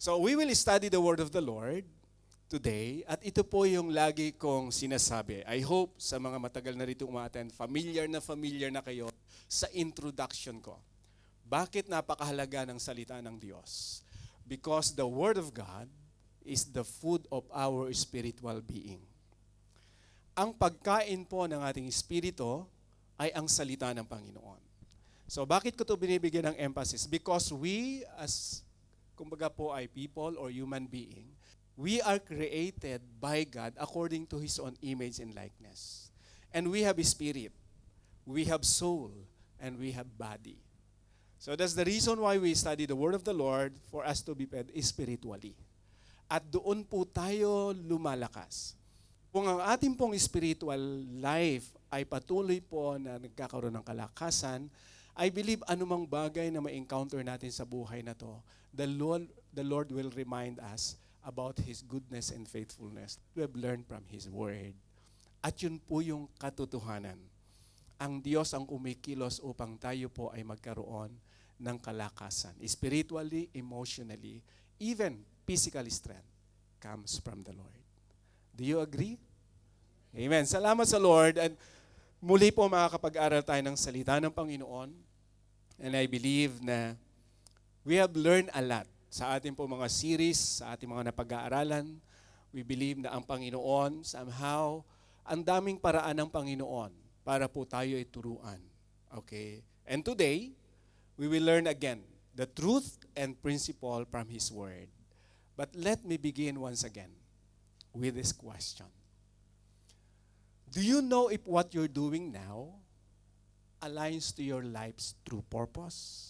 So we will study the Word of the Lord today at ito po yung lagi kong sinasabi. I hope sa mga matagal na rito umattend, familiar na kayo sa introduction ko. Bakit napakahalaga ng salita ng Diyos? Because the Word of God is the food of our spiritual being. Ang pagkain po ng ating espiritu ay ang salita ng Panginoon. So bakit ko ito binibigyan ng emphasis? Because we as kumbaga po ay people or human being, we are created by God according to His own image and likeness. And we have a spirit, we have soul, and we have body. So that's the reason why we study the Word of the Lord, for us to be fed spiritually. At doon po tayo lumalakas. Kung ang ating pong spiritual life ay patuloy po na nagkakaroon ng kalakasan, I believe anumang bagay na ma-encounter natin sa buhay na to, the Lord will remind us about His goodness and faithfulness we have learned from His Word. At yun po yung katotohanan. Ang Diyos ang kumikilos upang tayo po ay magkaroon ng kalakasan. Spiritually, emotionally, even physical strength comes from the Lord. Do you agree? Amen. Salamat sa Lord. And muli po makakapag-aral tayo ng salita ng Panginoon. And I believe na we have learned a lot sa ating po mga series, sa ating mga napag-aaralan. We believe na ang Panginoon, somehow, ang daming paraan ng Panginoon para po tayo ay turuan. Okay? And today, we will learn again the truth and principle from His Word. But let me begin once again with this question. Do you know if what you're doing now aligns to your life's true purpose?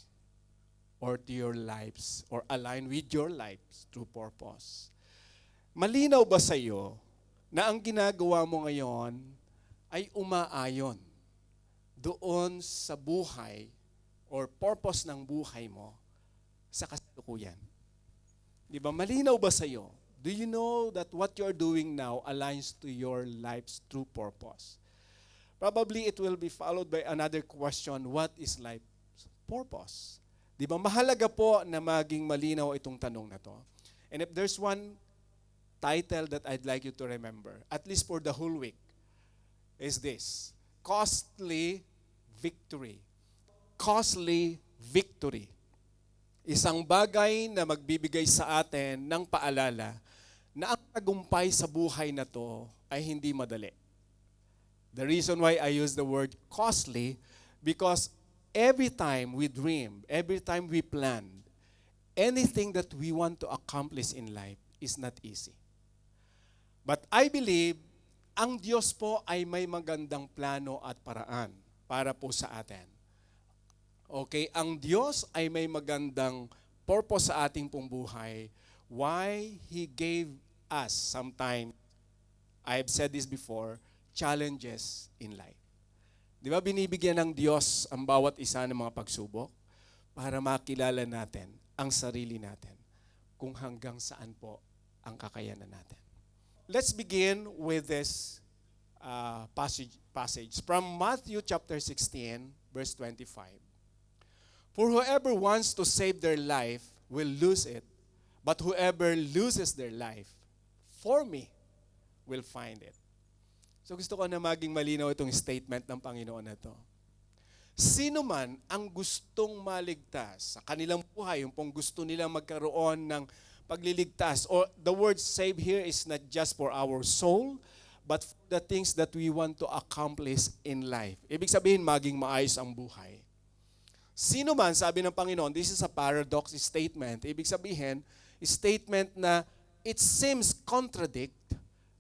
Or to your lives, or align with your life's true purpose? Malinaw ba sa iyo na ang ginagawa mo ngayon ay umaayon doon sa buhay or purpose ng buhay mo sa kasalukuyan? Di ba? Malinaw ba sa iyo? Do you know that what you're doing now aligns to your life's true purpose? Probably it will be followed by another question, what is life's purpose? Di ba? Mahalaga po na maging malinaw itong tanong na to. And if there's one title that I'd like you to remember, at least for the whole week, is this: Costly Victory. Costly Victory. Isang bagay na magbibigay sa atin ng paalala na ang tagumpay sa buhay na to ay hindi madali. The reason why I use the word costly, because every time we dream, every time we plan, anything that we want to accomplish in life is not easy. But I believe, ang Diyos po ay may magandang plano at paraan para po sa atin. Okay, ang Diyos ay may magandang purpose sa ating pong buhay. Why He gave us sometimes, I've said this before, challenges in life. Di ba binibigyan ng Diyos ang bawat isa ng mga pagsubok para makilala natin ang sarili natin kung hanggang saan po ang kakayanan natin. Let's begin with this passage from Matthew chapter 16, verse 25. For whoever wants to save their life will lose it, but whoever loses their life for me will find it. So gusto ko na maging malinaw itong statement ng Panginoon na ito. Sino man ang gustong maligtas sa kanilang buhay, yung pong gusto nilang magkaroon ng pagliligtas, or the word save here is not just for our soul, but for the things that we want to accomplish in life. Ibig sabihin, maging maayos ang buhay. Sino man, sabi ng Panginoon, this is a paradox statement. Ibig sabihin, statement na it seems contradict,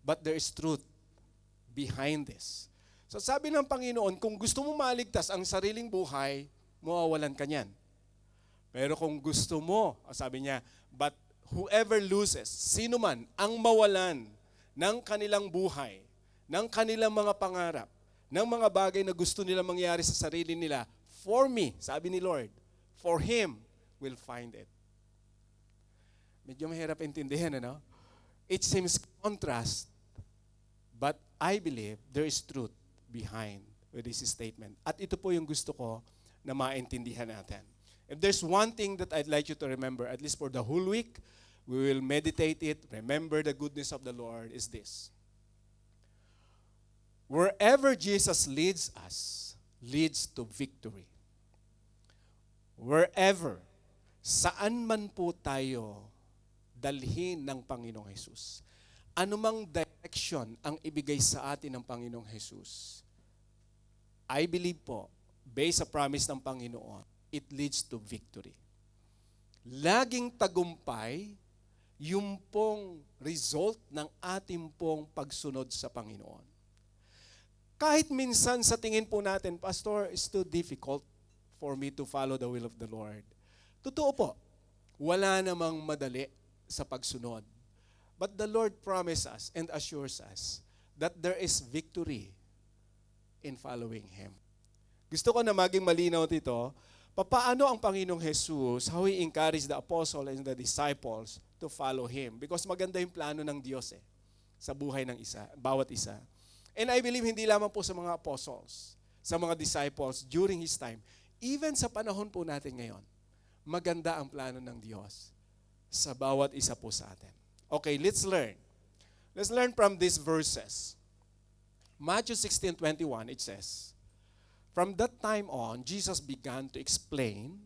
but there is truth behind this. So sabi ng Panginoon, kung gusto mo maligtas ang sariling buhay, mawawalan ka niyan. Pero kung gusto mo, sabi niya, but whoever loses, sino man ang mawalan ng kanilang buhay, ng kanilang mga pangarap, ng mga bagay na gusto nila mangyari sa sarili nila, for me, sabi ni Lord, for Him will find it. Medyo mahirap intindihan, ano? It seems contrast, but I believe there is truth behind with this statement. At ito po yung gusto ko na maintindihan natin. If there's one thing that I'd like you to remember, at least for the whole week, we will meditate it, remember the goodness of the Lord, is this. Wherever Jesus leads us, leads to victory. Wherever, saan man po tayo dalhin ng Panginoong Hesus, anumang direction ang ibigay sa atin ng Panginoong Hesus, I believe po, based sa promise ng Panginoon, it leads to victory. Laging tagumpay yung pong result ng ating pong pagsunod sa Panginoon. Kahit minsan sa tingin po natin, Pastor, it's too difficult for me to follow the will of the Lord. Totoo po, wala namang madali sa pagsunod. But the Lord promises us and assures us that there is victory in following Him. Gusto ko na maging malinaw dito, paano ang Panginoong Jesus, how He encouraged the apostles and the disciples to follow Him. Because maganda yung plano ng Diyos sa buhay ng bawat isa. And I believe hindi lamang po sa mga apostles, sa mga disciples during His time, even sa panahon po natin ngayon, maganda ang plano ng Diyos sa bawat isa po sa atin. Okay, let's learn. Let's learn from these verses. Matthew 16:21, it says, "From that time on, Jesus began to explain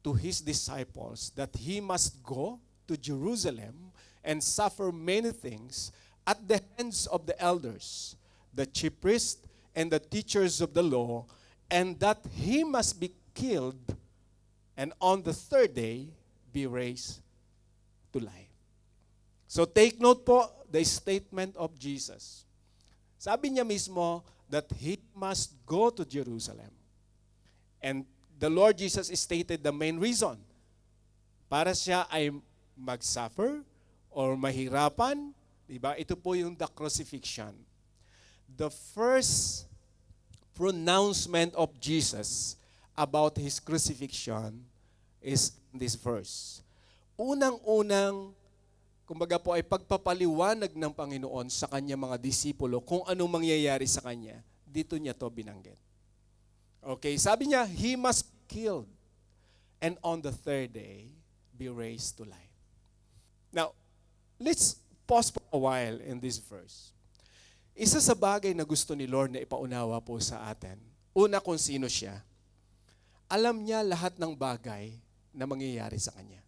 to His disciples that He must go to Jerusalem and suffer many things at the hands of the elders, the chief priests, and the teachers of the law, and that He must be killed and on the third day be raised to life." So take note po the statement of Jesus. Sabi niya mismo that He must go to Jerusalem. And the Lord Jesus stated the main reason. Para siya ay mag-suffer or mahirapan. Diba? Ito po yung the crucifixion. The first pronouncement of Jesus about His crucifixion is in this verse. Unang-unang kumbaga po ay pagpapaliwanag ng Panginoon sa kanya mga disipulo kung anong mangyayari sa kanya, dito niya to binanggit. Okay, sabi niya, He must be killed and on the third day be raised to life. Now, let's pause for a while in this verse. Isa sa bagay na gusto ni Lord na ipaunawa po sa atin, una kung sino siya, alam niya lahat ng bagay na mangyayari sa kanya.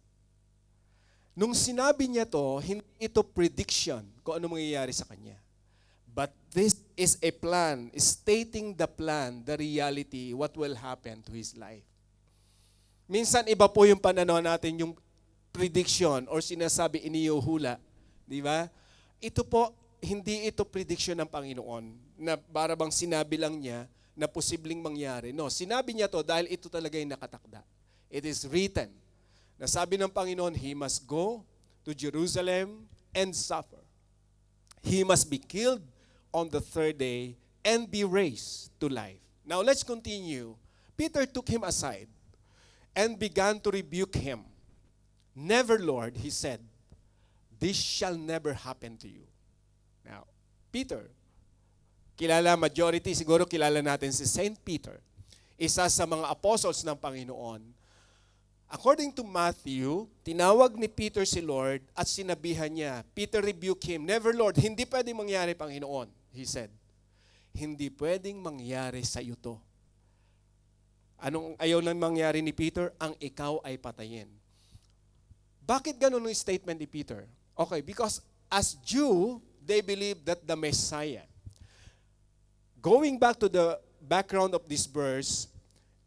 Nung sinabi niya to, hindi ito prediction kung ano mangyayari sa kanya. But this is a plan, stating the plan, the reality, what will happen to his life. Minsan iba po yung pananaw natin, yung prediction or sinasabi iniuhula. Di ba? Ito po, hindi ito prediction ng Panginoon na para bang sinabi lang niya na posibleng mangyari. No, sinabi niya to dahil ito talaga yung nakatakda. It is written. Nasabi ng Panginoon, He must go to Jerusalem and suffer. He must be killed on the third day and be raised to life. Now let's continue. Peter took him aside and began to rebuke him. "Never, Lord," he said, "this shall never happen to you." Now, Peter, majority siguro kilala natin si Saint Peter, isa sa mga apostles ng Panginoon. According to Matthew, tinawag ni Peter si Lord at sinabihan niya, Peter rebuked him, "Never, Lord, hindi pwedeng mangyari, Panginoon," he said. Hindi pwedeng mangyari sa iyo to. Anong ayaw lang mangyari ni Peter? Ang ikaw ay patayin. Bakit ganun yung statement ni Peter? Okay, because as Jew, they believe that the Messiah. Going back to the background of this verse,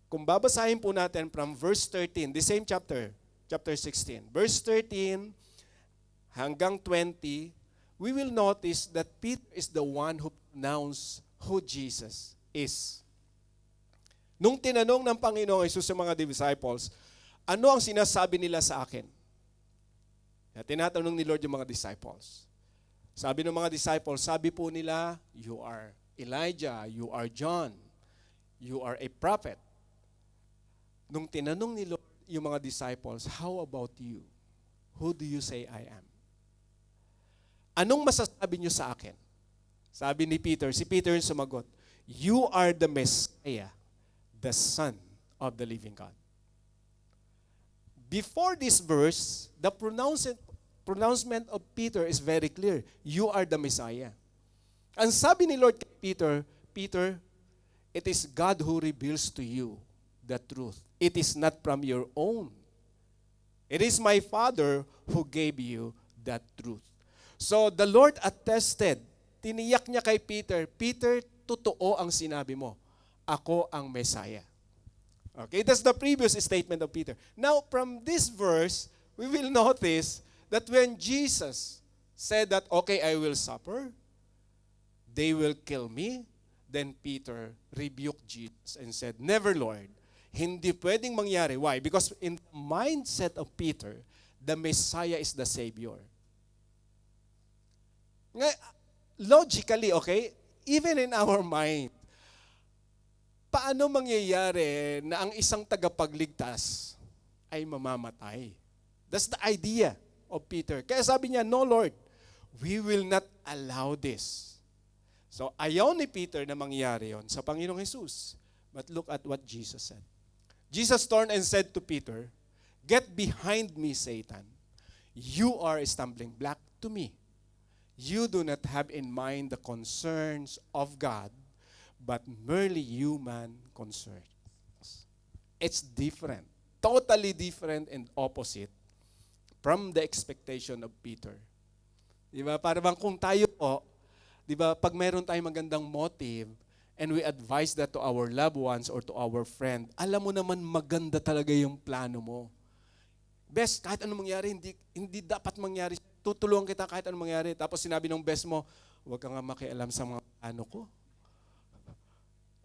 kung babasahin po natin from verse 13, the same chapter 16, verse 13 hanggang 20, we will notice that Peter is the one who pronounced who Jesus is. Nung tinanong ng Panginoong Hesus sa mga disciples, ano ang sinasabi nila sa akin? Tinatanong ni Lord yung mga disciples. Sabi ng mga disciples, sabi po nila, you are Elijah, you are John, you are a prophet. Nung tinanong ni Lord yung mga disciples, how about you? Who do you say I am? Anong masasabi niyo sa akin? Sabi ni Peter, si Peter yung sumagot, you are the Messiah, the Son of the living God. Before this verse, the pronouncement of Peter is very clear. You are the Messiah. Ang sabi ni Lord kay Peter, Peter, it is God who reveals to you the truth. It is not from your own. It is my Father who gave you that truth. So the Lord attested, tiniyak niya kay Peter, Peter, totoo ang sinabi mo. Ako ang Messiah. Okay, that's the previous statement of Peter. Now, from this verse, we will notice that when Jesus said that, okay, I will suffer, they will kill me, then Peter rebuked Jesus and said, never, Lord. Hindi pwedeng mangyari. Why? Because in the mindset of Peter, the Messiah is the Savior. Logically, okay, even in our mind, paano mangyayari na ang isang tagapagligtas ay mamamatay? That's the idea of Peter. Kaya sabi niya, no Lord, we will not allow this. So ayaw ni Peter na mangyari yon sa Panginoong Jesus. But look at what Jesus said. Jesus turned and said to Peter, get behind me, Satan. You are a stumbling block to me. You do not have in mind the concerns of God, but merely human concerns. It's different. Totally different and opposite from the expectation of Peter. Di ba? Para bang kung tayo po, di ba, pag meron tayong magandang motive, and we advise that to our loved ones or to our friend, alam mo naman maganda talaga yung plano mo. Best, kahit anong mangyari, hindi dapat mangyari. Tutulungan kita kahit anong mangyari. Tapos sinabi ng best mo, huwag ka nga makialam sa mga plano ko.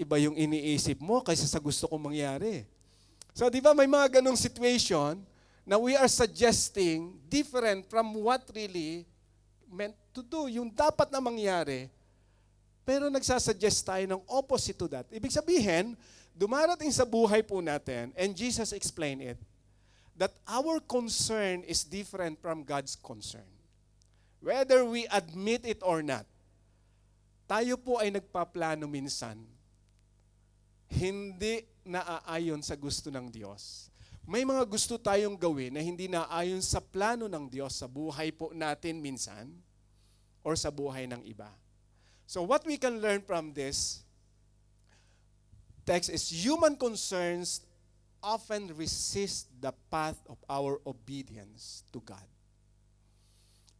Iba yung iniisip mo kaysa sa gusto kong mangyari. So di ba may mga ganong situation na we are suggesting different from what really meant to do. Yung dapat na mangyari, pero nagsasuggest tayo ng opposite to that. Ibig sabihin, dumarating sa buhay po natin, and Jesus explained it, that our concern is different from God's concern. Whether we admit it or not, tayo po ay nagpaplano minsan, hindi naaayon sa gusto ng Diyos. May mga gusto tayong gawin na hindi naaayon sa plano ng Diyos sa buhay po natin minsan or sa buhay ng iba. So what we can learn from this text is human concerns often resist the path of our obedience to God.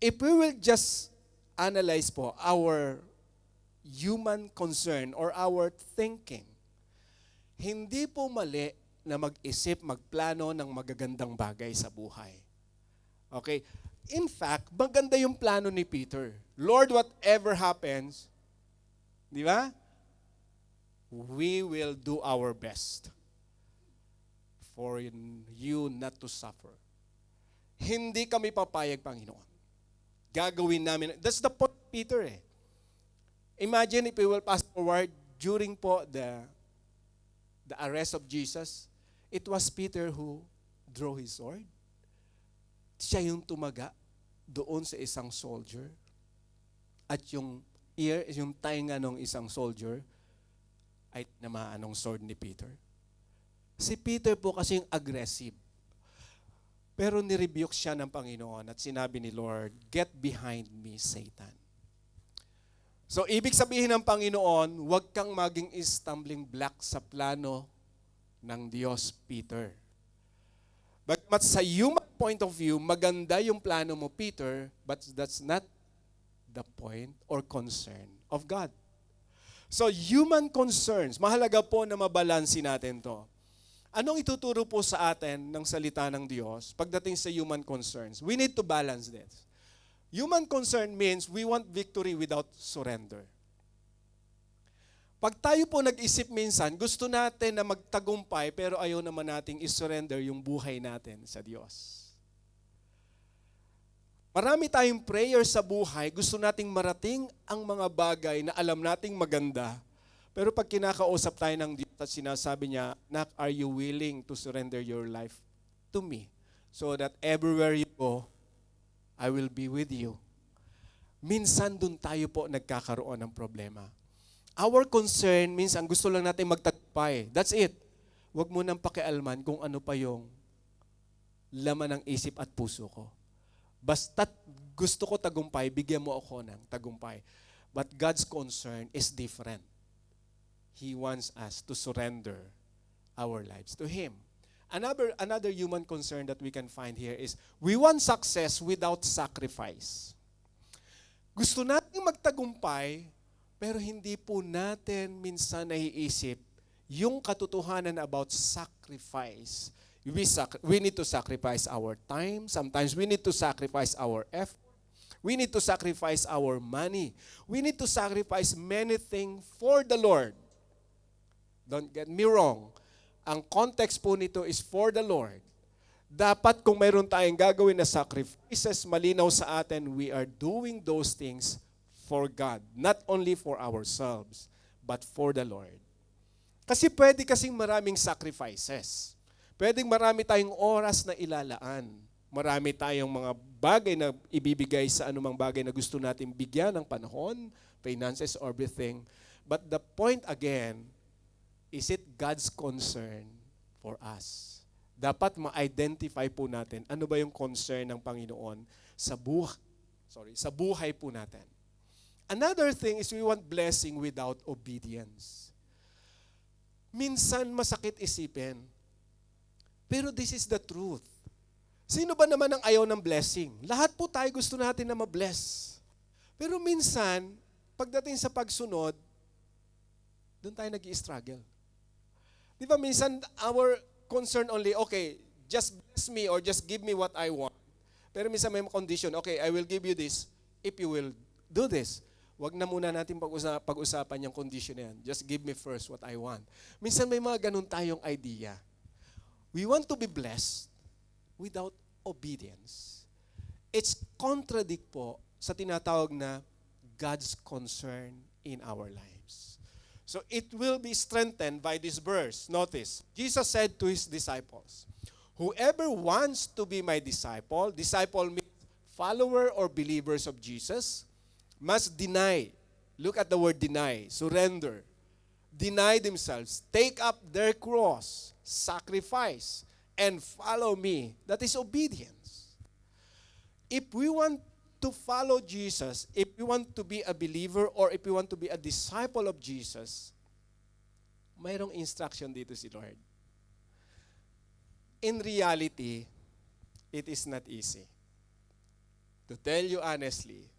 If we will just analyze po our human concern or our thinking, hindi po mali na mag-isip, magplano ng magagandang bagay sa buhay. Okay? In fact, maganda yung plano ni Peter. Lord, whatever happens, di ba? We will do our best for you not to suffer. Hindi kami papayag, Panginoon. Gagawin namin. That's the point of Peter eh. Imagine if we will pass forward during po the arrest of Jesus, it was Peter who drew his sword. Siya yung tumaga doon sa isang soldier. At yung ear, yung tainga ng isang soldier, ay namaan ng sword ni Peter. Si Peter po kasi yung aggressive. Pero nirebuke siya ng Panginoon at sinabi ni Lord, get behind me, Satan. So, ibig sabihin ng Panginoon, huwag kang maging stumbling block sa plano ng Diyos, Peter. But sa human point of view, maganda yung plano mo, Peter, but that's not the point or concern of God. So, human concerns, mahalaga po na mabalansin natin to. Anong ituturo po sa atin ng salita ng Diyos pagdating sa human concerns? We need to balance this. Human concern means we want victory without surrender. Pag tayo po nag-isip minsan, gusto natin na magtagumpay pero ayaw naman nating isurrender yung buhay natin sa Diyos. Marami tayong prayer sa buhay, gusto nating marating ang mga bagay na alam nating maganda. Pero pag kinakausap tayo ng Diyos at sinasabi niya, Nak, are you willing to surrender your life to me? So that everywhere you go, I will be with you. Minsan dun tayo po nagkakaroon ng problema. Our concern means ang gusto lang natin magtagumpay. That's it. Huwag mo nang pakialman kung ano pa yung laman ng isip at puso ko. Basta't gusto ko tagumpay, bigyan mo ako ng tagumpay. But God's concern is different. He wants us to surrender our lives to Him. Another human concern that we can find here is we want success without sacrifice. Gusto nating magtagumpay, pero hindi po natin minsan naiisip yung katotohanan about sacrifice. We need to sacrifice our time. Sometimes we need to sacrifice our effort. We need to sacrifice our money. We need to sacrifice many things for the Lord. Don't get me wrong. Ang context po nito is for the Lord. Dapat kung mayroon tayong gagawin na sacrifices, malinaw sa atin, we are doing those things for God. Not only for ourselves, but for the Lord. Kasi pwede kasing maraming sacrifices. Pwedeng marami tayong oras na ilalaan. Marami tayong mga bagay na ibibigay sa anumang bagay na gusto natin bigyan ng panahon, finances, everything. But the point again, is it God's concern for us? Dapat ma-identify po natin ano ba yung concern ng Panginoon sa buhay po natin. Another thing is we want blessing without obedience. Minsan masakit isipin, pero this is the truth. Sino ba naman ang ayaw ng blessing? Lahat po tayo gusto natin na ma-bless. Pero minsan, pagdating sa pagsunod, doon tayo nag-i-struggle. Di ba minsan our concern only, okay, just bless me or just give me what I want. Pero minsan may condition, okay, I will give you this if you will do this. Wag na muna natin pag-usapan yung condition na yan. Just give me first what I want. Minsan may mga ganun tayong idea. We want to be blessed without obedience. It's contradict po sa tinatawag na God's concern in our lives. So it will be strengthened by this verse. Notice, Jesus said to His disciples, whoever wants to be my disciple means follower or believers of Jesus, must deny. Look at the word deny, surrender. Deny themselves, take up their cross, sacrifice, and follow me. That is obedience. If we want to follow Jesus, if we want to be a believer or if we want to be a disciple of Jesus, mayroong instruction dito si Lord. In reality, it is not easy. To tell you honestly,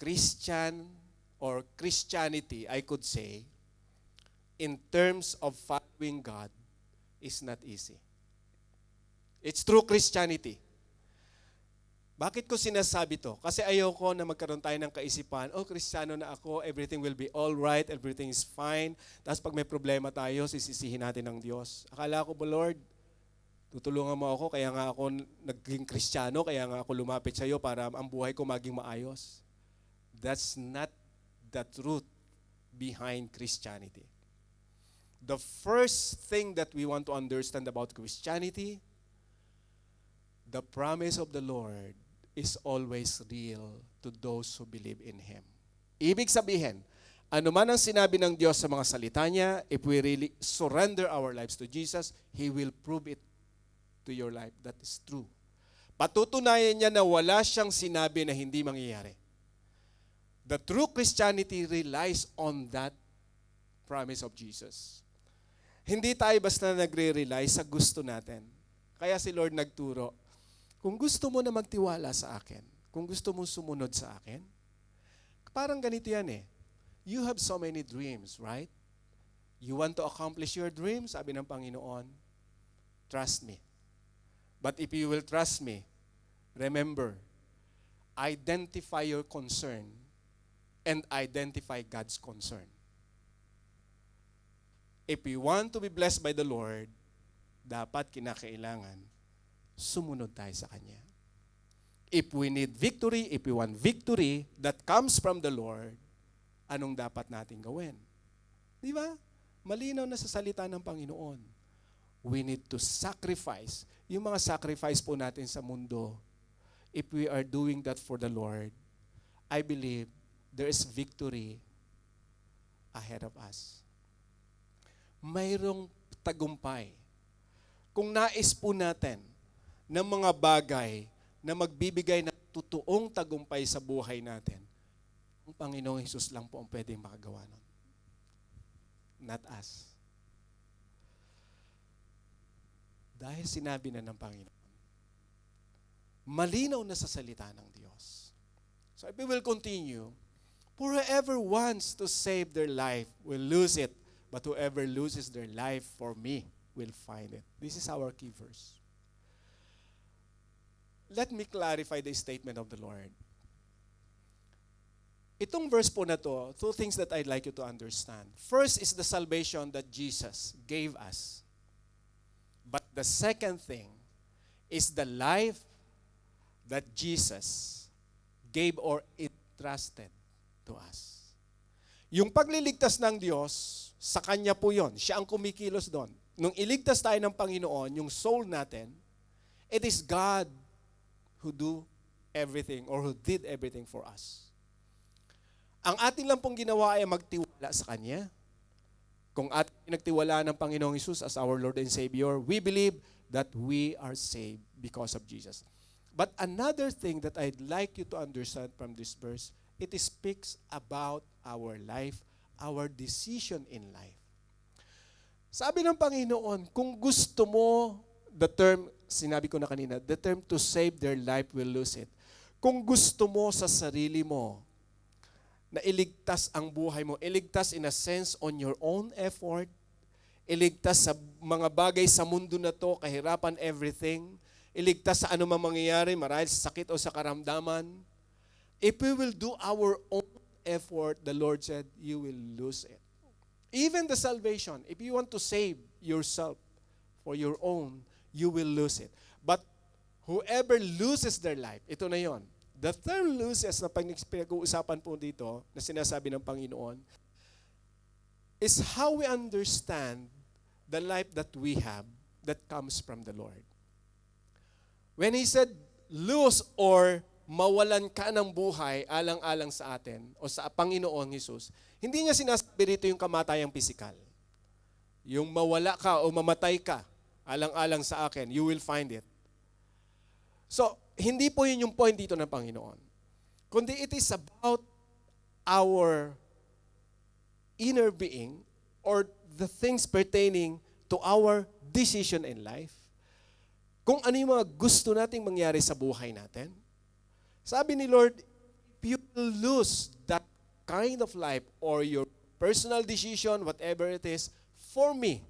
Christian or Christianity, I could say, in terms of following God, is not easy. It's true Christianity. Bakit ko sinasabi to? Kasi ayoko na magkaroon tayo ng kaisipan, Kristiyano na ako, everything will be all right, everything is fine. Tapos pag may problema tayo, sisisihin natin ng Diyos. Akala ko ba, Lord, tutulungan mo ako, kaya nga ako naging Kristiyano, kaya nga ako lumapit sa iyo para ang buhay ko maging maayos. That's not the truth behind Christianity. The first thing that we want to understand about Christianity, the promise of the Lord is always real to those who believe in Him. Ibig sabihin, ano man ang sinabi ng Diyos sa mga salita niya, if we really surrender our lives to Jesus, He will prove it to your life. That is true. Patutunayan niya na wala siyang sinabi na hindi mangyayari. The true Christianity relies on that promise of Jesus. Hindi tayo basta nagre-rely sa gusto natin. Kaya si Lord nagturo, kung gusto mo na magtiwala sa akin, kung gusto mo sumunod sa akin, parang ganito yan eh. You have so many dreams, right? You want to accomplish your dreams? Sabi ng Panginoon, trust me. But if you will trust me, remember, identify your concern and identify God's concern. If we want to be blessed by the Lord, dapat kinakailangan sumunod tayo sa Kanya. If we need victory, if we want victory that comes from the Lord, anong dapat natin gawin? Di ba? Malinaw na sa salita ng Panginoon. We need to sacrifice. Yung mga sacrifice po natin sa mundo, if we are doing that for the Lord, I believe there is victory ahead of us. Mayroong tagumpay. Kung nais po natin ng mga bagay na magbibigay ng totoong tagumpay sa buhay natin, ang Panginoong Hesus lang po ang pwedeng makagawa nun. Not us. Dahil sinabi na ng Panginoon, malinaw na sa salita ng Diyos. So if we will continue, for whoever wants to save their life will lose it, but whoever loses their life for me will find it. This is our key verse. Let me clarify the statement of the Lord. Itong verse po na to, two things that I'd like you to understand. First is the salvation that Jesus gave us. But the second thing is the life that Jesus gave or entrusted to us. Yung pagliligtas ng Diyos, sa Kanya po yon. Siya ang kumikilos doon. Nung iligtas tayo ng Panginoon, yung soul natin, it is God who do everything or who did everything for us. Ang atin lang pong ginawa ay magtiwala sa Kanya. Kung ating pinagtiwala ng Panginoong Hesus as our Lord and Savior, we believe that we are saved because of Jesus. But another thing that I'd like you to understand from this verse, it speaks about our life, our decision in life. Sabi ng Panginoon, kung gusto mo, the term, sinabi ko na kanina, the term to save their life will lose it. Kung gusto mo sa sarili mo, na iligtas ang buhay mo, iligtas in a sense on your own effort, iligtas sa mga bagay sa mundo na to, kahirapan, everything, iligtas sa anumang mangyayari, marahil sa sakit o sa karamdaman. If we will do our own effort, the Lord said, you will lose it. Even the salvation, if you want to save yourself for your own, you will lose it. But whoever loses their life, ito na yon. The term loses na pinag-uusapan po dito, na sinasabi ng Panginoon, is how we understand the life that we have that comes from the Lord. When He said, lose or mawalan ka ng buhay alang-alang sa atin o sa Panginoong Hesus, hindi niya sinasabi rito yung kamatayang pisikal. Yung mawala ka o mamatay ka alang-alang sa akin, you will find it. So, hindi po yun yung point dito ng Panginoon. Kundi it is about our inner being or the things pertaining to our decision in life. Kung ano yung mga gusto nating mangyari sa buhay natin. Sabi ni Lord, if you lose that kind of life or your personal decision, whatever it is, for me,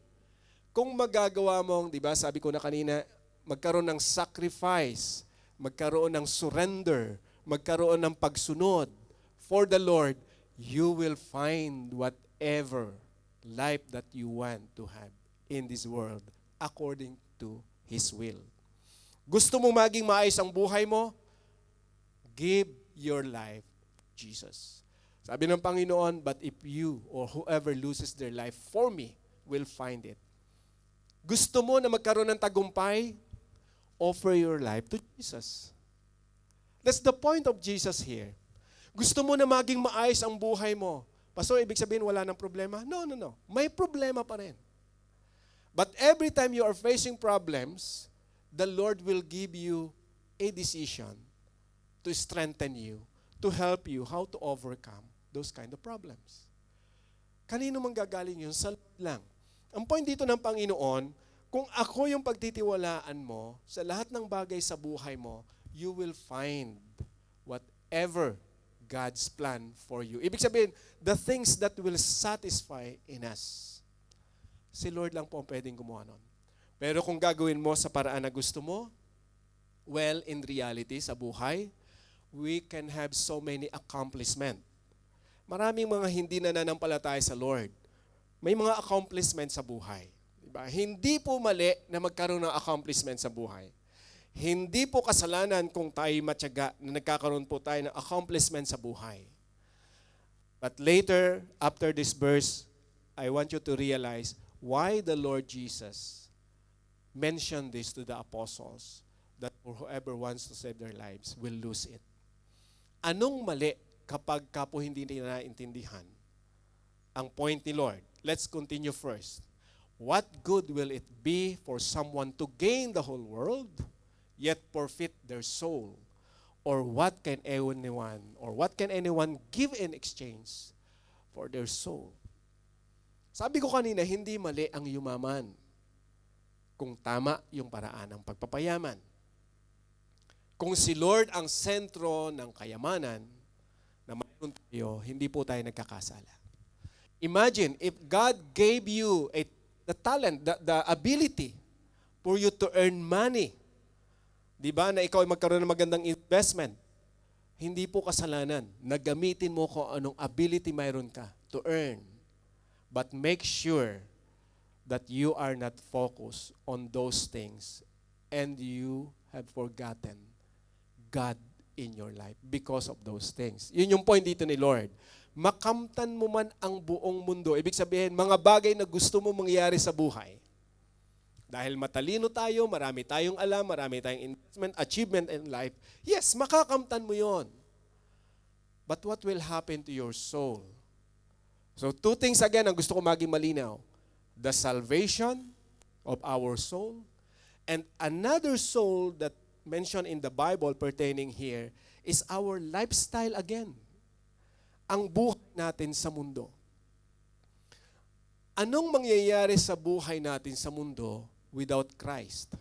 kung magagawa mong, di ba, sabi ko na kanina, magkaroon ng sacrifice, magkaroon ng surrender, magkaroon ng pagsunod for the Lord, you will find whatever life that you want to have in this world according to His will. Gusto mo maging maayos ang buhay mo? Give your life to Jesus. Sabi ng Panginoon, but if you or whoever loses their life for me will find it. Gusto mo na magkaroon ng tagumpay? Offer your life to Jesus. That's the point of Jesus here. Gusto mo na maging maayos ang buhay mo. Pastor, ibig sabihin wala nang problema? No. May problema pa rin. But every time you are facing problems, the Lord will give you a decision to strengthen you, to help you how to overcome those kind of problems. Kanino manggagaling yun? Sa Lord lang. Ang point dito ng Panginoon, kung ako yung pagtitiwalaan mo sa lahat ng bagay sa buhay mo, you will find whatever God's plan for you. Ibig sabihin, the things that will satisfy in us. Si Lord lang po ang pwedeng gumawa nun. Pero kung gagawin mo sa paraan na gusto mo, well, in reality, sa buhay, we can have so many accomplishments. Maraming mga hindi nananampalataya sa Lord. May mga accomplishments sa buhay. Diba? Hindi po mali na magkaroon ng accomplishment sa buhay. Hindi po kasalanan kung tayo matyaga na nagkakaroon po tayo ng accomplishment sa buhay. But later, after this verse, I want you to realize why the Lord Jesus mentioned this to the apostles, that whoever wants to save their lives will lose it. Anong mali kapag ka po hindi nila naintindihan ang point ni Lord? Let's continue first. What good will it be for someone to gain the whole world, yet forfeit their soul? Or what can anyone give in exchange for their soul? Sabi ko kanina, hindi mali ang yumaman kung tama yung paraan ng pagpapayaman. Kung si Lord ang sentro ng kayamanan na mayroon tayo, hindi po tayo nagkakasala. Imagine if God gave you the talent, the ability for you to earn money. Di ba, na ikaw ay magkaroon ng magandang investment. Hindi po kasalanan. Nagamitin mo kung anong ability mayroon ka to earn. But make sure that you are not focused on those things and you have forgotten God in your life because of those things. Yun yung point dito ni Lord. Makamtan mo man ang buong mundo. Ibig sabihin, mga bagay na gusto mo mangyari sa buhay. Dahil matalino tayo, marami tayong alam, marami tayong investment, achievement in life. Yes, makakamtan mo yon. But what will happen to your soul? So two things again ang gusto ko maging malinaw. The salvation of our soul and another soul that mentioned in the Bible pertaining here is our lifestyle again. Ang buhay natin sa mundo. Anong mangyayari sa buhay natin sa mundo without Christ?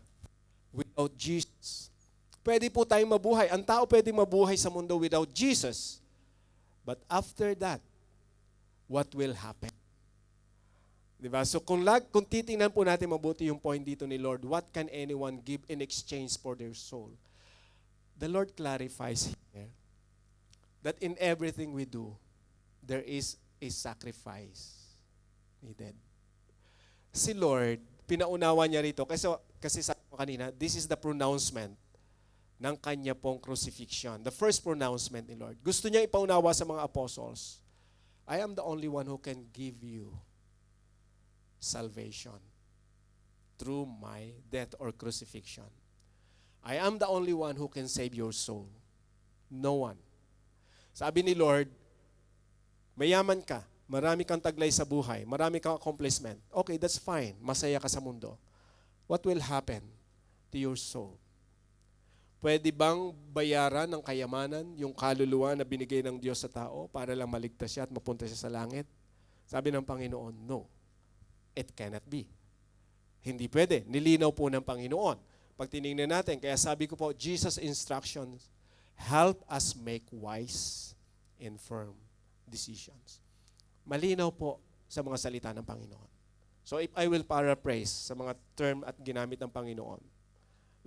Without Jesus? Pwede po tayong mabuhay. Ang tao pwede mabuhay sa mundo without Jesus. But after that, what will happen? Diba? So kung titingnan po natin mabuti yung point dito ni Lord, what can anyone give in exchange for their soul? The Lord clarifies here that in everything we do, there is a sacrifice needed. Si Lord, pinaunawa niya rito, kasi sabi ko kanina, this is the pronouncement ng kanya pong crucifixion. The first pronouncement ni Lord. Gusto niya ipaunawa sa mga apostles, I am the only one who can give you salvation through my death or crucifixion. I am the only one who can save your soul. No one. Sabi ni Lord, mayaman ka, marami kang taglay sa buhay, marami kang accomplishment. Okay, that's fine. Masaya ka sa mundo. What will happen to your soul? Pwede bang bayaran ng kayamanan yung kaluluwa na binigay ng Diyos sa tao para lang maligtas siya at mapunta siya sa langit? Sabi ng Panginoon, no. It cannot be. Hindi pwede. Nilinaw po ng Panginoon. Pag tinignan natin, kaya sabi ko po, Jesus' instructions help us make wise and firm decisions. Malinaw po sa mga salita ng Panginoon. So if I will paraphrase sa mga term at ginamit ng Panginoon,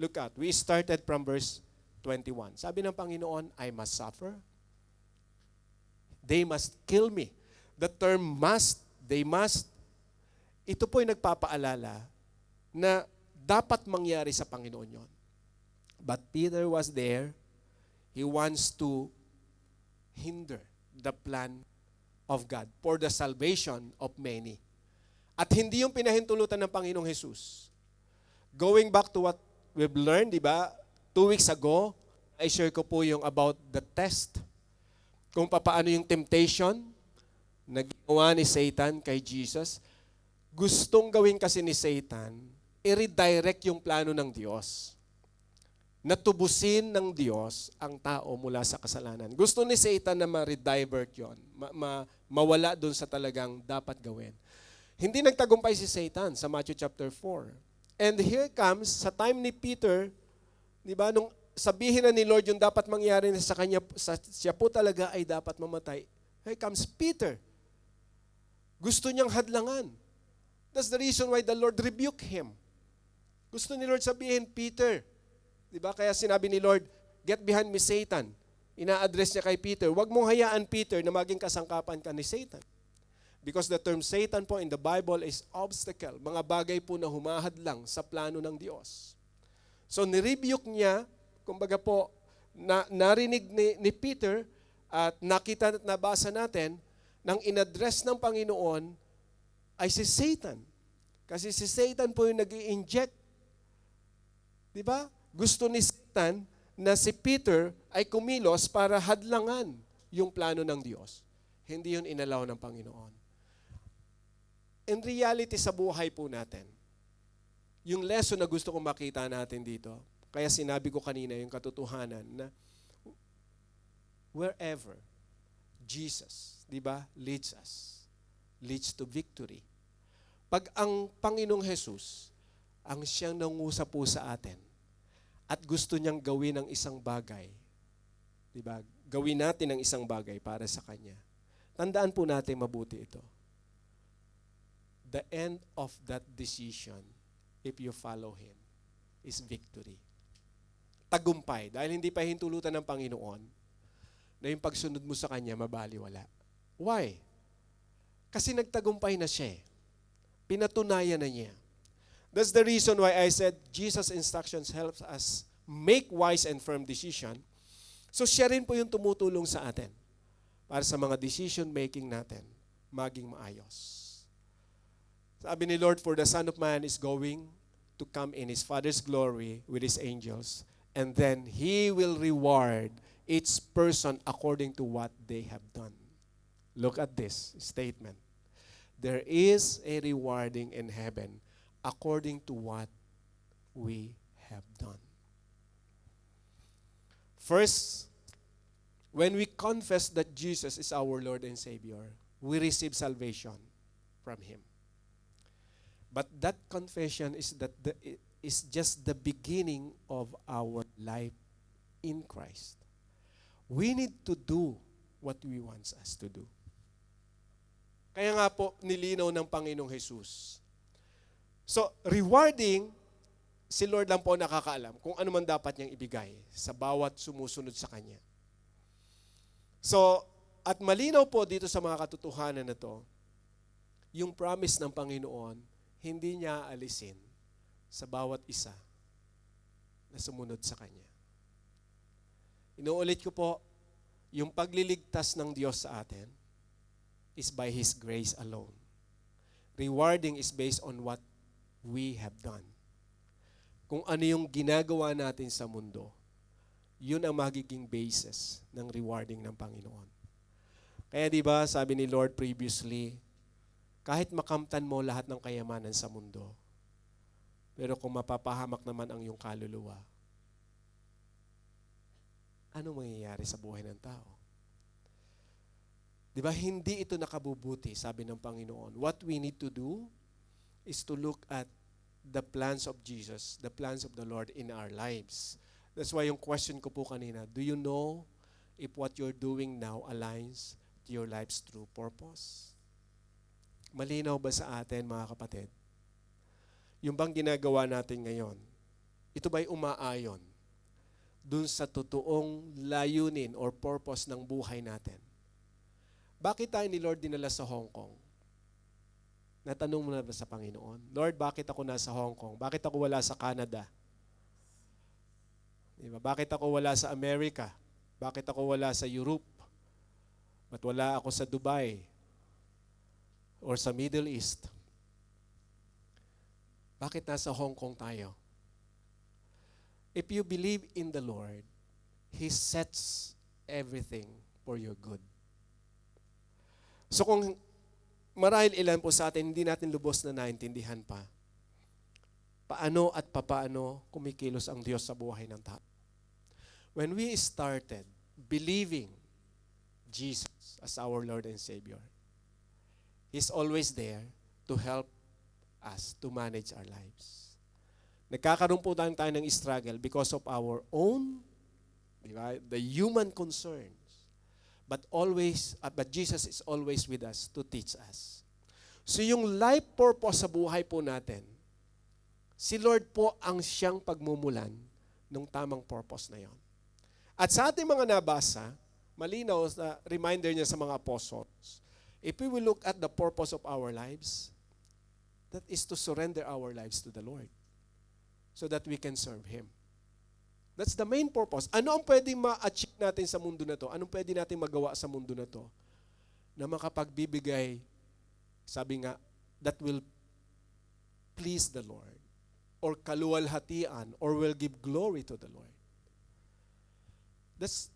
look at, we started from verse 21. Sabi ng Panginoon, I must suffer. They must kill me. The term must, they must, ito po ay nagpapaalala na dapat mangyari sa Panginoon yon. But Peter was there. He wants to hinder the plan of God for the salvation of many. At hindi yung pinahintulutan ng Panginoong Jesus. Going back to what we've learned, di ba? 2 weeks ago, I share ko po yung about the test. Kung paano yung temptation na ginawa ni Satan kay Jesus. Gustong gawin kasi ni Satan, i-redirect yung plano ng Diyos. Natubusin ng Diyos ang tao mula sa kasalanan. Gusto ni Satan na ma-redivert yun, mawala dun sa talagang dapat gawin. Hindi nagtagumpay si Satan sa Matthew chapter 4. And here comes, sa time ni Peter, di ba, nung sabihin na ni Lord yung dapat mangyari na sa kanya, siya po talaga ay dapat mamatay. Here comes Peter. Gusto niyang hadlangan. That's the reason why the Lord rebuked him. Gusto ni Lord sabihin, Peter, di ba? Kaya sinabi ni Lord, get behind me, Satan. Ina-address niya kay Peter, huwag mong hayaan, Peter, na maging kasangkapan ka ni Satan. Because the term Satan po in the Bible is obstacle. Mga bagay po na humahadlang sa plano ng Diyos. So nirebuke niya, kumbaga po, narinig ni Peter at nakita at nabasa natin, nang in-address ng Panginoon ay si Satan. Kasi si Satan po yung nag-i-inject. Di ba? Gusto ni Satan na si Peter ay kumilos para hadlangan yung plano ng Diyos. Hindi yun inalaw ng Panginoon. In reality sa buhay po natin, yung lesson na gusto kong makita natin dito, Kaya sinabi ko kanina yung katotohanan na wherever Jesus, di ba, leads us, leads to victory. Pag ang Panginoong Jesus, ang siyang nangusap po sa atin, at gusto niyang gawin ang isang bagay, di ba, gawin natin ang isang bagay para sa Kanya. Tandaan po natin mabuti ito. The end of that decision, if you follow Him, is victory. Tagumpay. Dahil hindi pa hintulutan ng Panginoon na yung pagsunod mo sa Kanya mabaliwala. Why? Kasi nagtagumpay na siya. Pinatunayan na niya. That's the reason why I said Jesus' instructions helps us make wise and firm decision. So siya rin po yung tumutulong sa atin para sa mga decision making natin maging maayos. Sabi ni Lord, for the Son of Man is going to come in His Father's glory with His angels, and then He will reward each person according to what they have done. Look at this statement. There is a rewarding in heaven according to what we have done. First, when we confess that Jesus is our Lord and Savior, we receive salvation from Him. But that confession is just the beginning of our life in Christ. We need to do what He wants us to do. Kaya nga po, nilinaw ng Panginoong Jesus. So, rewarding, si Lord lang po nakakaalam kung ano man dapat niyang ibigay sa bawat sumusunod sa Kanya. So, at malinaw po dito sa mga katotohanan na to, yung promise ng Panginoon, hindi niya alisin sa bawat isa na sumunod sa Kanya. Inuulit ko po, yung pagliligtas ng Diyos sa atin is by His grace alone. Rewarding is based on what we have done. Kung ano yung ginagawa natin sa mundo, yun ang magiging basis ng rewarding ng Panginoon. Kaya di ba sabi ni Lord previously, kahit makamtan mo lahat ng kayamanan sa mundo, pero kung mapapahamak naman ang iyong kaluluwa, ano mangyayari sa buhay ng tao? Di ba, hindi ito nakabubuti, sabi ng Panginoon. What we need to do is to look at the plans of Jesus, the plans of the Lord in our lives. That's why yung question ko po kanina, do you know if what you're doing now aligns to your life's true purpose? Malinaw ba sa atin, mga kapatid? Yung bang ginagawa natin ngayon, ito ba'y umaayon dun sa totoong layunin or purpose ng buhay natin? Bakit tayo ni Lord dinala sa Hong Kong? Natanong mo na ba sa Panginoon? Lord, bakit ako nasa Hong Kong? Bakit ako wala sa Canada? Diba? Bakit ako wala sa Amerika? Bakit ako wala sa Europe? Ba't wala ako sa Dubai? Or sa Middle East? Bakit nasa Hong Kong tayo? If you believe in the Lord, He sets everything for your good. So kung marahil ilan po sa atin, hindi natin lubos na naintindihan pa, paano at papaano kumikilos ang Diyos sa buhay ng tao. When we started believing Jesus as our Lord and Savior, He's always there to help us to manage our lives. Nagkakaroon po tayo ng struggle because of our own, di ba, the human concerns. But Jesus is always with us to teach us. So yung life purpose sa buhay po natin, si Lord po ang siyang pagmumulan ng tamang purpose na yon. At sa ating mga nabasa, malinaw na reminder niya sa mga apostles, if we will look at the purpose of our lives, that is to surrender our lives to the Lord so that we can serve Him. That's the main purpose. Ano ang pwedeng ma-achieve natin sa mundo na to? Anong pwede natin magawa sa mundo na to na makapagbibigay, sabi nga, that will please the Lord or kaluwalhatian or will give glory to the Lord? That's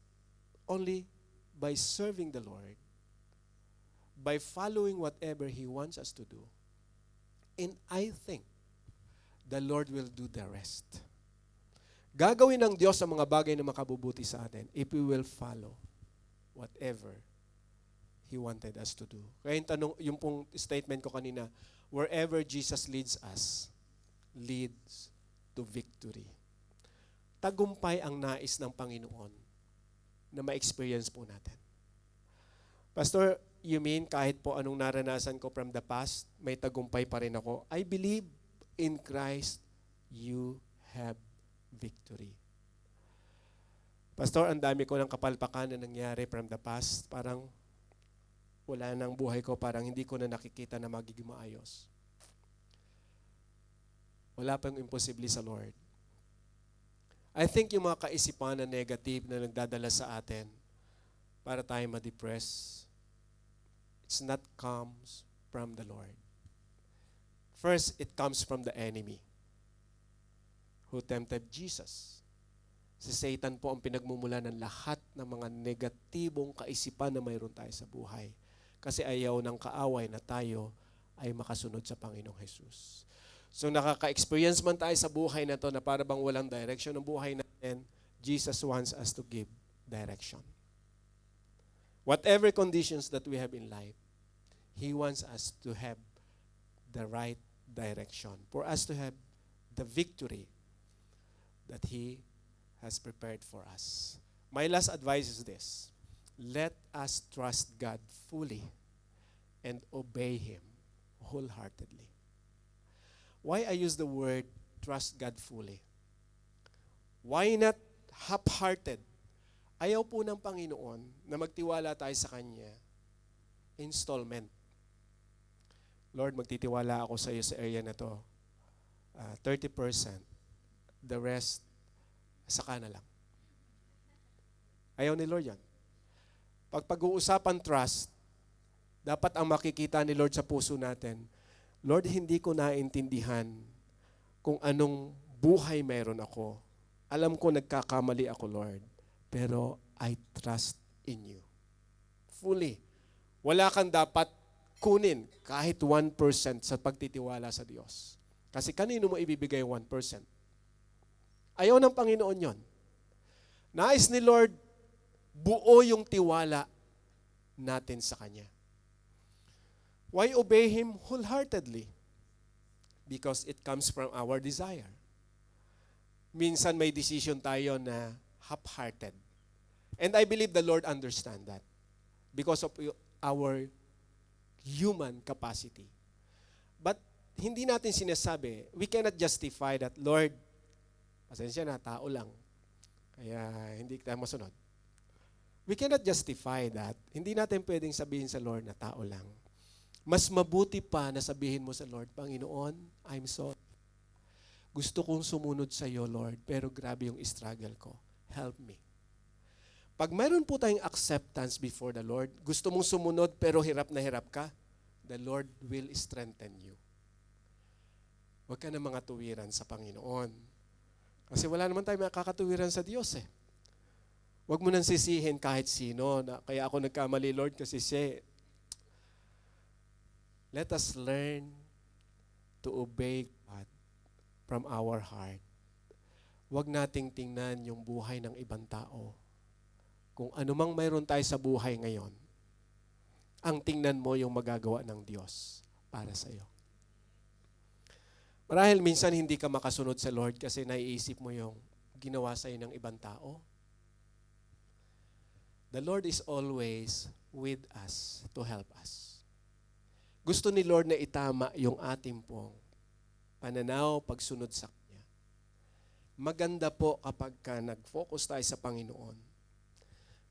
only by serving the Lord, by following whatever He wants us to do. And I think the Lord will do the rest. Gagawin ng Diyos ang mga bagay na makabubuti sa atin if we will follow whatever He wanted us to do. Kaya yung pong statement ko kanina, wherever Jesus leads us, leads to victory. Tagumpay ang nais ng Panginoon na ma-experience po natin. Pastor, you mean kahit po anong naranasan ko from the past, may tagumpay pa rin ako? I believe in Christ, you have victory. Pastor, ang dami ko ng kapalpakan na nangyari from the past. Parang wala nang buhay ko, parang hindi ko na nakikita na magiging maayos. Wala pang imposible sa Lord. I think yung mga kaisipan na negative na nagdadala sa atin para tayo ma-depress, it's not comes from the Lord. First, it comes from the enemy who tempted Jesus. Si Satan po ang pinagmumula ng lahat ng mga negatibong kaisipan na mayroon tayo sa buhay. Kasi ayaw ng kaaway na tayo ay makasunod sa Panginoong Jesus. So nakaka-experience man tayo sa buhay na to na para bang walang direction ng buhay natin, Jesus wants us to give direction. Whatever conditions that we have in life, He wants us to have the right direction. For us to have the victory that He has prepared for us. My last advice is this. Let us trust God fully and obey Him wholeheartedly. Why I use the word trust God fully? Why not half-hearted? Ayaw po ng Panginoon na magtiwala tayo sa Kanya. Installment. Lord, magtitiwala ako sa iyo sa area na to. 30%. The rest, saka na lang. Ayaw ni Lord yan. Pag pag-uusapan trust, dapat ang makikita ni Lord sa puso natin, Lord, hindi ko naintindihan kung anong buhay meron ako. Alam ko nagkakamali ako, Lord, pero I trust in you. Fully. Wala kang dapat kunin kahit 1% sa pagtitiwala sa Diyos. Kasi kanino mo ibibigay 1%? Ayaw ng Panginoon yon. Nais ni Lord, buo yung tiwala natin sa Kanya. Why obey Him wholeheartedly? Because it comes from our desire. Minsan may decision tayo na half-hearted. And I believe the Lord understand that because of our human capacity. But hindi natin sinasabi, we cannot justify that, Lord, pasensya na, tao lang. Kaya hindi tayo masunod. We cannot justify that. Hindi natin pwedeng sabihin sa Lord na tao lang. Mas mabuti pa na sabihin mo sa Lord, Panginoon, I'm sorry. Gusto kong sumunod sa iyo, Lord, pero grabe yung struggle ko. Help me. Pag mayroon po tayong acceptance before the Lord, gusto mong sumunod pero hirap na hirap ka, the Lord will strengthen you. Huwag ka na mga tuwiran sa Panginoon. Kasi wala naman tayong makakatuwiran sa Diyos eh. Huwag mo nang sisihin kahit sino na kaya ako nagkamali, Lord, kasi siya. Let us learn to obey God from our heart. Huwag nating tingnan yung buhay ng ibang tao. Kung anumang mayroon tayo sa buhay ngayon, ang tingnan mo yung magagawa ng Diyos para sa iyo. Marahil minsan hindi ka makasunod sa Lord kasi naiisip mo yung ginawa sa iyo ng ibang tao. The Lord is always with us to help us. Gusto ni Lord na itama yung ating pong pananaw, pagsunod sa Kanya. Maganda po kapag ka nag-focus tayo sa Panginoon.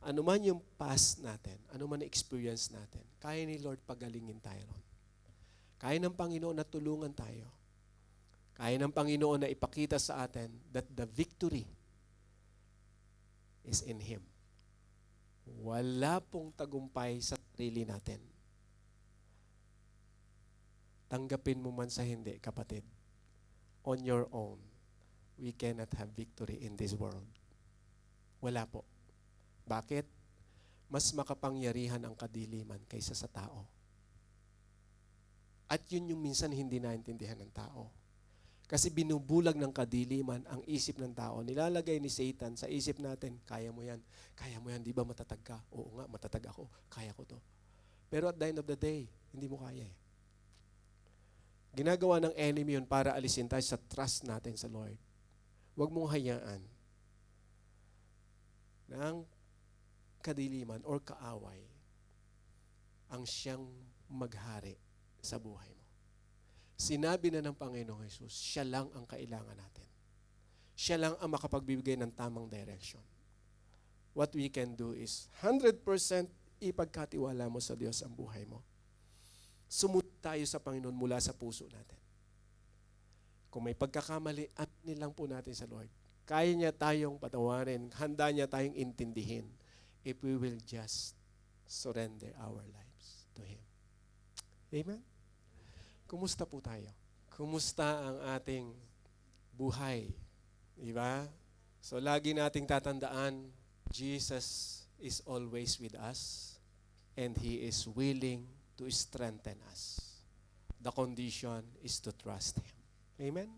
Ano man yung past natin, ano man yung experience natin, kaya ni Lord pagalingin tayo ron. Kaya ng Panginoon na tulungan tayo. Kaya ng Panginoon na ipakita sa atin that the victory is in Him. Wala pong tagumpay sa sarili natin. Tanggapin mo man sa hindi, kapatid. On your own, we cannot have victory in this world. Wala po. Bakit? Mas makapangyarihan ang kadiliman kaysa sa tao. At yun yung minsan hindi naintindihan ng tao. Kasi binubulag ng kadiliman ang isip ng tao. Nilalagay ni Satan sa isip natin, kaya mo yan, di ba matatag ka? Oo nga, matatag ako, kaya ko to. Pero at the end of the day, hindi mo kaya eh. Ginagawa ng enemy yun para alisin tayo sa trust natin sa Lord. Huwag mong hayaan na ang kadiliman or kaaway ang siyang maghari sa buhay mo. Sinabi na ng Panginoong Jesus, siya lang ang kailangan natin. Siya lang ang makapagbibigay ng tamang direction. What we can do is 100% ipagkatiwala mo sa Diyos ang buhay mo. Sumunod tayo sa Panginoon mula sa puso natin. Kung may pagkakamali, aminin lang po natin sa Lord. Kaya niya tayong patawarin, handa niya tayong intindihin if we will just surrender our lives to Him. Amen? Kumusta po tayo? Kumusta ang ating buhay? Diba? So lagi nating tatandaan, Jesus is always with us and He is willing to strengthen us. The condition is to trust Him. Amen?